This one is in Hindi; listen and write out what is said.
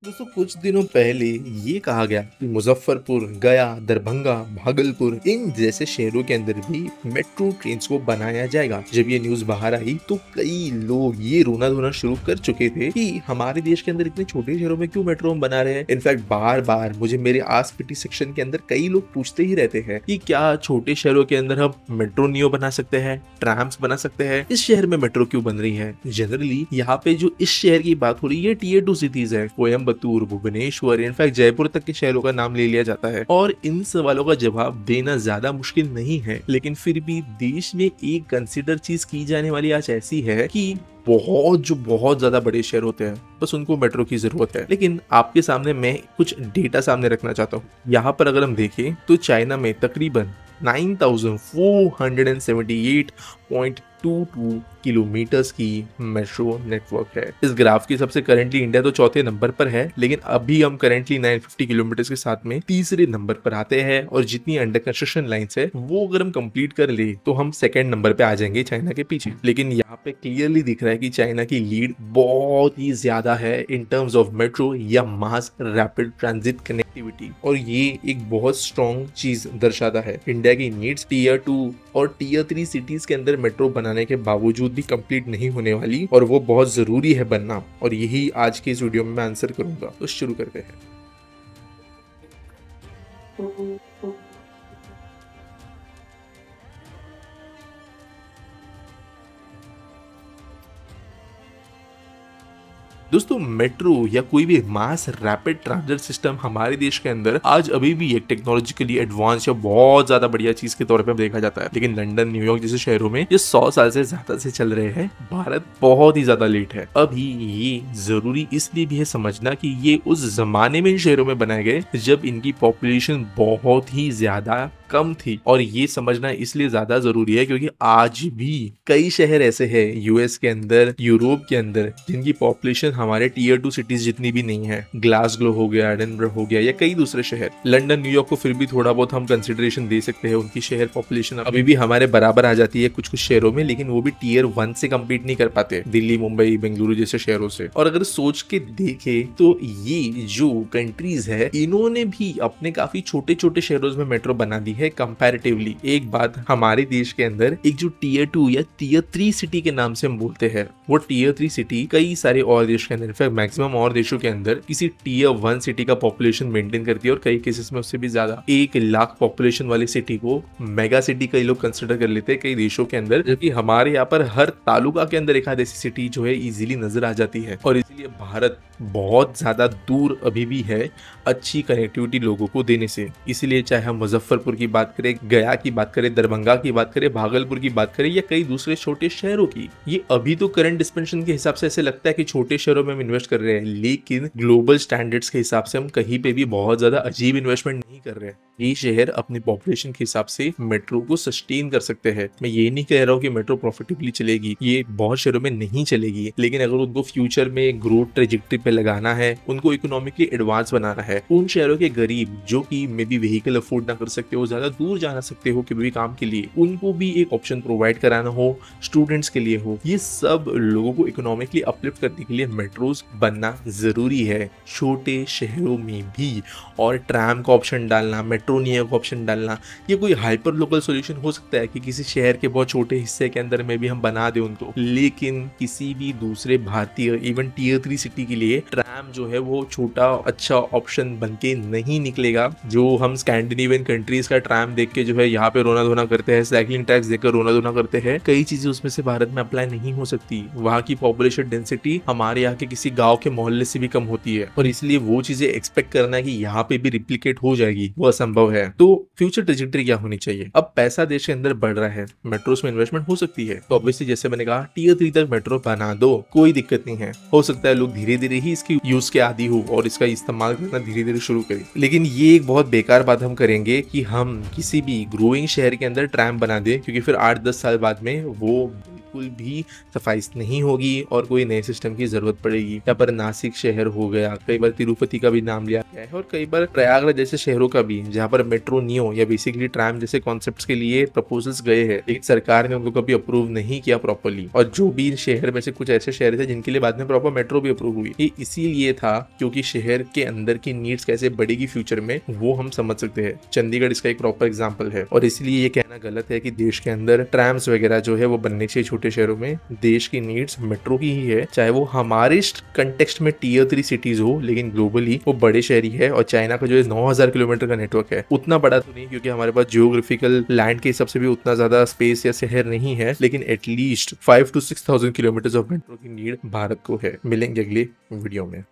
दोस्तों कुछ दिनों पहले ये कहा गया कि मुजफ्फरपुर, गया, दरभंगा, भागलपुर इन जैसे शहरों के अंदर भी मेट्रो ट्रेन्स को बनाया जाएगा। जब ये न्यूज बाहर आई तो कई लोग ये रोना धोना शुरू कर चुके थे कि हमारे देश के अंदर इतने छोटे शहरों में क्यों मेट्रो हम बना रहे हैं। इनफैक्ट बार बार मुझे मेरे आस पिटी सेक्शन के अंदर कई लोग पूछते ही रहते हैं कि क्या छोटे शहरों के अंदर हम मेट्रो नियो बना सकते हैं, ट्रैम्स बना सकते हैं, इस शहर में मेट्रो क्यों बन रही है। जनरली यहाँ पे जो इस शहर की बात हो रही है टीयर 2 सिटीज है, कोयम्बतूर, भुवनेश्वर, इनफैक्ट जयपुर तक के शहरों का नाम ले लिया जाता है। और इन सवालों का जवाब देना ज्यादा मुश्किल नहीं है, लेकिन फिर भी देश में एक कंसिडर चीज की जाने वाली आज ऐसी है कि बहुत ज्यादा बड़े शहर होते हैं, बस उनको मेट्रो की जरूरत है। लेकिन आपके सामने मैं कुछ डेटा सामने रखना चाहता हूँ। यहाँ पर अगर हम देखें तो चाइना में तकरीबन 9478.22 किलोमीटर्स की मेट्रो नेटवर्क है। इस ग्राफ की सबसे करेंटली इंडिया तो चौथे नंबर पर है, लेकिन अभी हम करेंटली 950 किलोमीटर्स के साथ में तीसरे नंबर पर आते हैं। और जितनी अंडर कंस्ट्रक्शन लाइंस है वो अगर हम कंप्लीट कर ले तो हम सेकंड नंबर पे आ जाएंगे चाइना के पीछे। लेकिन यहाँ पे क्लियरली दिख रहा है कि चाइना की लीड बहुत ही ज्यादा है इन टर्म्स ऑफ मेट्रो या मास रैपिड ट्रांजिट कनेक्टिविटी। और ये एक बहुत स्ट्रॉन्ग चीज दर्शाता है इंडिया की नीड्स टीयर 2 और टीयर 3 सिटीज के अंदर मेट्रो बनाने के बावजूद भी कंप्लीट नहीं होने वाली, और वो बहुत जरूरी है बनना। और यही आज के इस वीडियो में मैं आंसर करूंगा। तो शुरू करते हैं। दोस्तों मेट्रो या कोई भी मास रैपिड ट्रांजिट सिस्टम हमारे देश के अंदर आज अभी भी एक टेक्नोलॉजिकली एडवांस या बहुत ज्यादा बढ़िया चीज के तौर पे देखा जाता है। लेकिन लंदन, न्यूयॉर्क जैसे शहरों में ये 100 साल से ज्यादा से चल रहे हैं। भारत बहुत ही ज्यादा लेट है। अभी ये जरूरी इसलिए भी है समझना कि ये उस जमाने में इन शहरों में बनाए गए जब इनकी पॉपुलेशन बहुत ही ज्यादा कम थी। और ये समझना इसलिए ज्यादा जरूरी है क्योंकि आज भी कई शहर ऐसे हैं यूएस के अंदर, यूरोप के अंदर, जिनकी पॉपुलेशन हमारे टीयर 2 सिटीज जितनी भी नहीं है। ग्लासगो हो गया, एडिनबर्ग हो गया, या कई दूसरे शहर। लंदन, न्यूयॉर्क को फिर भी थोड़ा बहुत हम कंसिडरेशन दे सकते हैं। उनकी शहर पॉपुलेशन अभी भी हमारे बराबर आ जाती है कुछ कुछ शहरों में, लेकिन वो भी टीयर 1 से कम्पीट नहीं कर पाते दिल्ली, मुंबई, बेंगलुरु जैसे शहरों से। और अगर सोच के देखे तो ये जो कंट्रीज है इन्होंने भी अपने काफी छोटे छोटे शहरों में मेट्रो बना दी है कंपैरेटिवली। एक बात हमारे देश के अंदर एक जो टीयर 2 या टीयर 3 सिटी के नाम से हम बोलते हैं, वो टीयर 3 सिटी कई सारे और देश के अंदर, इनफैक्ट मैक्सिमम और देशों के अंदर किसी टीयर 1 सिटी का पॉपुलेशन मेंटेन करती है। और कई केसेस में उससे भी ज्यादा 1 लाख पॉपुलेशन वाली सिटी को मेगा सिटी कई लोग कंसिडर कर लेते हैं कई देशों के अंदर। जबकि हमारे यहाँ पर हर तालुका के अंदर एक आध ऐसी सिटी जो है इजीली नजर आ जाती है। और इसीलिए भारत बहुत ज्यादा दूर अभी भी है अच्छी कनेक्टिविटी लोगों को देने से। इसलिए चाहे हम मुजफ्फरपुर की बात करें, गया की बात करें, दरभंगा की बात करें, भागलपुर की बात करें, या कई दूसरे छोटे शहरों की, ये अभी तो करंट डिस्पेंशन के हिसाब से ऐसे लगता है कि छोटे शहरों में हम इन्वेस्ट कर रहे हैं, लेकिन ग्लोबल स्टैंडर्ड्स के हिसाब से हम कहीं पे भी बहुत ज्यादा अजीब इन्वेस्टमेंट नहीं कर रहे हैं। ये शहर अपनी पॉपुलेशन के हिसाब से मेट्रो को सस्टेन कर सकते हैं। मैं ये नहीं कह रहा हूँ कि मेट्रो प्रॉफिटेबली चलेगी, ये बहुत शहरों में नहीं चलेगी, लेकिन अगर उनको फ्यूचर में ग्रोथ ट्रेजेक्टरी पे लगाना है, उनको इकोनॉमिकली एडवांस बनाना है, उन शहरों के गरीब जो कि मे बी व्हीकल अफोर्ड ना कर सकते हो, ज्यादा दूर जाना सकते हो किसी भी काम के लिए, उनको भी एक ऑप्शन प्रोवाइड कराना हो, स्टूडेंट्स के लिए हो, ये सब लोगों को इकोनॉमिकली अपलिफ्ट करने के लिए मेट्रोज बनना जरूरी है छोटे शहरों में भी। और ट्रैम का ऑप्शन डालना, मेट्रो नियो का ऑप्शन डालना, ये कोई हाइपर लोकल सॉल्यूशन हो सकता है कि किसी शहर के बहुत छोटे हिस्से के अंदर में भी हम बना दें उनको, लेकिन किसी भी दूसरे भारतीय इवन टीयर 3 सिटी के लिए ट्रैम जो है वो छोटा अच्छा ऑप्शन बनके नहीं निकलेगा। जो हम स्कैंडिनेवियन कंट्रीज का ट्रैम देख के जो है यहाँ पे रोना धोना करते हैं, साइकिलिंग टैक्स देखकर रोना धोना करते हैं, कई चीजें उसमें से भारत में अप्लाई नहीं हो सकती। वहाँ की पॉपुलेशन डेंसिटी हमारे यहाँ के किसी गाँव के मोहल्ले से भी कम होती है, और इसलिए वो चीजें एक्सपेक्ट करना कि यहाँ पे भी रिप्लिकेट हो जाएगी वो असंभव है। तो फ्यूचर ट्रेजेक्टरी क्या होनी चाहिए? अब पैसा देश के अंदर बढ़ रहा है, मेट्रोस में इन्वेस्टमेंट हो सकती है, तो ऑब्वियसली जैसे मैंने कहा टीयर 3 तक मेट्रो बना दो, कोई दिक्कत नहीं है। हो सकता है लोग धीरे धीरे ही इसकी यूज के आदी हो और इसका इस्तेमाल करना धीरे धीरे शुरू करें। लेकिन ये एक बहुत बेकार बात हम करेंगे कि हम किसी भी ग्रोइंग शहर के अंदर ट्रैम बना दे, क्योंकि फिर 8-10 साल बाद में वो बिल्कुल भी सफाइस नहीं होगी और कोई नए सिस्टम की जरूरत पड़ेगी। यहाँ पर नासिक शहर हो गया, कई बार तिरुपति का भी नाम लिया गया है और कई बार प्रयागराज जैसे शहरों का भी, जहाँ पर मेट्रो नियो या बेसिकली ट्राम जैसे कॉन्सेप्ट्स के लिए प्रपोजल्स गए हैं, लेकिन सरकार ने उनको कभी अप्रूव नहीं किया प्रॉपर्ली। और जो भी शहर में से कुछ ऐसे शहर थे जिनके लिए बाद में प्रॉपर मेट्रो भी अप्रूव हुई, ये इसीलिए था क्योंकि शहर के अंदर की नीड्स कैसे बढ़ेगी फ्यूचर में वो हम समझ सकते हैं। चंडीगढ़ इसका एक प्रॉपर एग्जाम्पल है और इसलिए ये कहना गलत है कि देश के अंदर ट्रैम्स वगैरह जो है वो बनने चाहिए छोटे शहरों में। देश की नीड्स मेट्रो की ही है, चाहे वो हमारे कंटेक्स्ट में टियर 3 सिटीज हो, लेकिन ग्लोबली वो बड़े शहर ही है। और चाइना का जो 9,000 किलोमीटर का नेटवर्क है उतना बड़ा तो नहीं, क्योंकि हमारे पास जियोग्राफिकल लैंड के हिसाब से भी उतना ज्यादा स्पेस या शहर नहीं है, लेकिन at least 5 to 6,000 kilometre of metro की नीड भारत को है। मिलेंगे अगले वीडियो में।